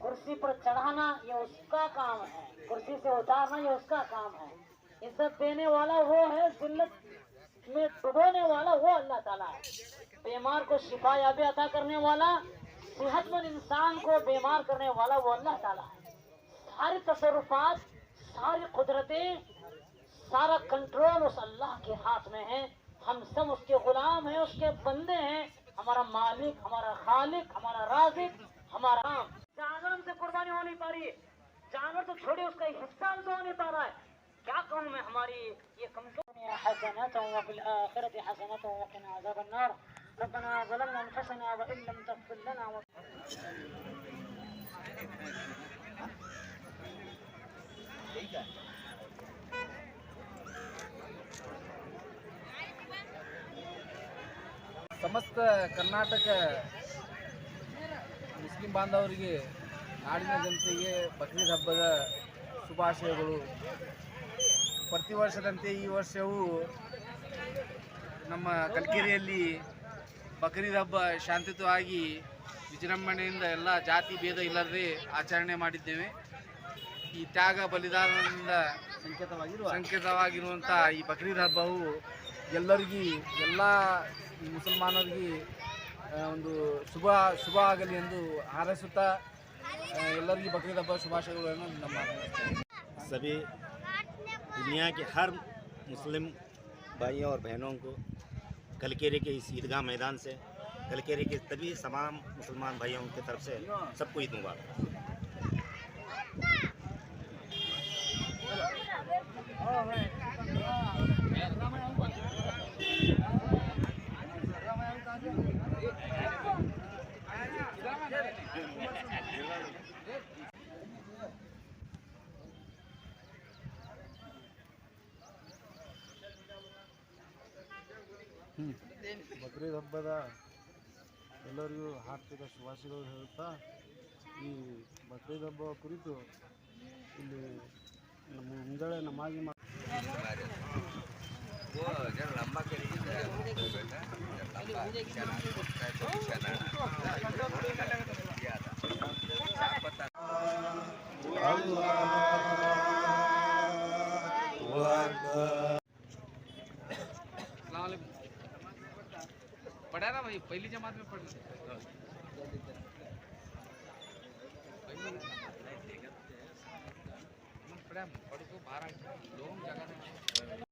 कुर्सी पर चढ़ाना ये उसका काम है, कुर्सी से उतारना ये उसका काम है। इज्जत देने वाला वो है, जिल्लत में डुबोने वाला वो अल्लाह ताला है। बीमार को शिफा याबी अता करने वाला, सेहतमंद इंसान को बीमार करने वाला वो अल्लाह ताला है। सारी तसर्रुफात, सारी कुदरतें, सारा कंट्रोल उस अल्लाह के हाथ में है। हम सब उसके गुलाम हैं, उसके बंदे हैं। हमारा मालिक, हमारा खालिक, हमारा राज़िक, हमारा जानवर से कुर्बानी हो नहीं पा रही है। जानवर तो छोड़े, उसका हिस्सा तो हो नहीं पा रहा है। क्या कहूँ मैं, हमारी ये कमजोरी हसनतन व फिल आखिरति हसनतन व क़िना अज़ाबन्नार रब्बना ज़लमना अनफुसना व इन लम तग़फिर लना व ಸಮಸ್ತ ಕರ್ನಾಟಕ ಮುಸ್ಲಿಂ ಬಾಂಧವರಿಗೆ, ನಾಡಿನ ಜನತೆಗೆ ಬಕ್ರೀದ್ ಹಬ್ಬದ ಶುಭಾಶಯಗಳು. ಪ್ರತಿ ವರ್ಷದಂತೆ ಈ ವರ್ಷವೂ ನಮ್ಮ ಕಲ್ಕೆರೆಯಲ್ಲಿ ಬಕ್ರೀದ್ ಹಬ್ಬ ಶಾಂತಿಯುತವಾಗಿ ವಿಜೃಂಭಣೆಯಿಂದ ಎಲ್ಲ ಜಾತಿ ಭೇದ ಇಲ್ಲದೆ ಆಚರಣೆ ಮಾಡಿದ್ದೇವೆ. ಈ ತ್ಯಾಗ ಬಲಿದಾನದಿಂದ ಸಂಕೇತವಾಗಿರುವಂಥ ಈ ಬಕ್ರೀದ್ ಹಬ್ಬವು ಎಲ್ಲರಿಗೂ, ಎಲ್ಲ ಮುಸಲ್ಮಾನರಿಗೆ ಒಂದು ಶುಭ ಆಗಲಿ ಎಂದು ಹಾರೈಸುತ್ತಾ ಎಲ್ಲರಿಗೂ ಬಕ್ರೀದ್ ಹಬ್ಬ ಶುಭಾಶಯಗಳನ್ನು ನಮ್ಮ सभी दुनिया के हर मुस्लिम भाइयों और बहनों को कलकेरे के इस ईदगाह मैदान से, कलकेरे के सभी तमाम मुसलमान भाइयों की तरफ से सबको ईद मुबारक। ಬಕ್ರೀದ್ ಹಬ್ಬದ ಎಲ್ಲರಿಗೂ ಹಾರ್ದಿಕ ಶುಭಾಶಯಗಳು ಹೇಳುತ್ತಾ, ಈ ಬಕ್ರೀದ್ ಹಬ್ಬ ಕುರಿತು ಇಲ್ಲಿ ಮುಂಜಾನೆ ನಮಾಜಿ पढ़ा ना भाई, पहली जमात में पढ़ना पढ़ा, पढ़ को बाहर लोग जगह